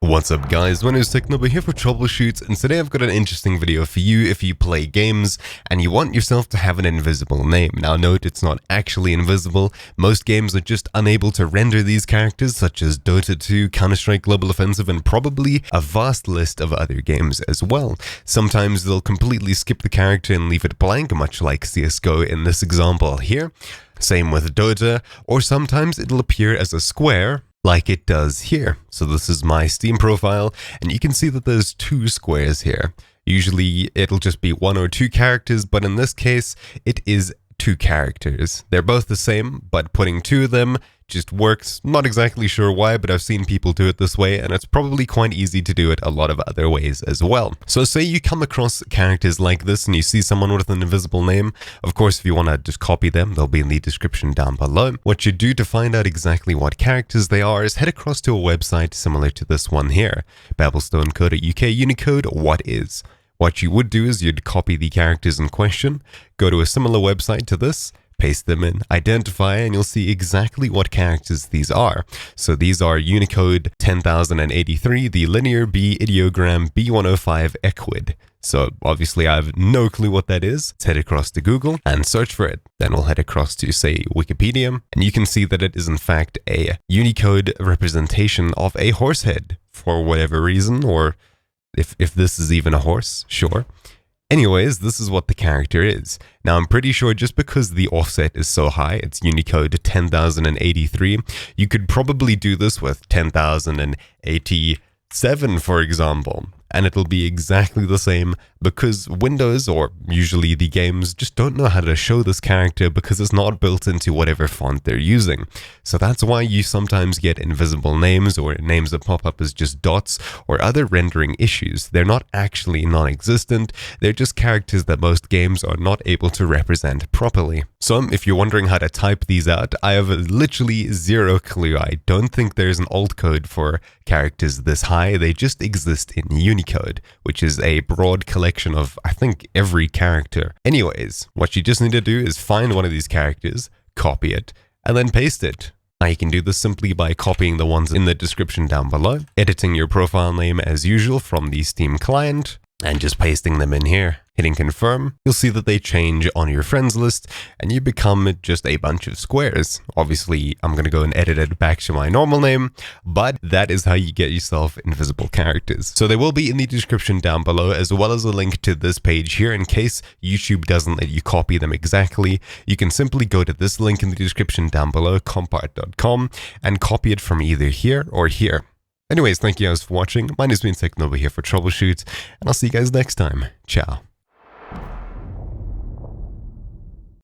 What's up guys, my name is Technobo here for Troubleshoots, and today I've got an interesting video for you if you play games and you want yourself to have an invisible name. Now note, it's not actually invisible. Most games are just unable to render these characters, such as Dota 2, Counter-Strike Global Offensive, and probably a vast list of other games as well. Sometimes they'll completely skip the character and leave it blank, much like CSGO in this example here. Same with Dota, or sometimes it'll appear as a square, like it does here. So this is my Steam profile, and you can see that there's two squares here. Usually it'll just be one or two characters, but in this case, it is two characters. They're both the same, but putting two of them just works. Not exactly sure why, but I've seen people do it this way, and it's probably quite easy to do it a lot of other ways as well. So say you come across characters like this and you see someone with an invisible name. Of course, if you want to just copy them, they'll be in the description down below. What you do to find out exactly what characters they are is head across to a website similar to this one here, babelstone.co.uk Unicode what is. What you would do is you'd copy the characters in question, go to a similar website to this, paste them in, identify, and you'll see exactly what characters these are. So these are Unicode 10083, the Linear B Ideogram B105 Equid. So obviously I have no clue what that is. Let's head across to Google and search for it. Then we'll head across to, say, Wikipedia, and you can see that it is in fact a Unicode representation of a horse head for whatever reason, or if this is even a horse, sure. Anyways, this is what the character is. Now, I'm pretty sure just because the offset is so high, it's Unicode 10083, you could probably do this with 10,087, for example. And it'll be exactly the same because Windows, or usually the games, just don't know how to show this character because it's not built into whatever font they're using. So that's why you sometimes get invisible names or names that pop up as just dots or other rendering issues. They're not actually non-existent, they're just characters that most games are not able to represent properly. So if you're wondering how to type these out, I have literally zero clue. I don't think there's an alt code for characters this high, they just exist in Unicode, which is a broad collection of, I think, every character. Anyways, what you just need to do is find one of these characters, copy it, and then paste it. Now you can do this simply by copying the ones in the description down below, editing your profile name as usual from the Steam client, and just pasting them in here. Hitting confirm, you'll see that they change on your friends list and you become just a bunch of squares. Obviously, I'm going to go and edit it back to my normal name, but that is how you get yourself invisible characters. So they will be in the description down below, as well as a link to this page here in case YouTube doesn't let you copy them exactly. You can simply go to this link in the description down below, compart.com, and copy it from either here or here. Anyways, thank you guys for watching. My name has been Technobo here for Troubleshoots, and I'll see you guys next time. Ciao.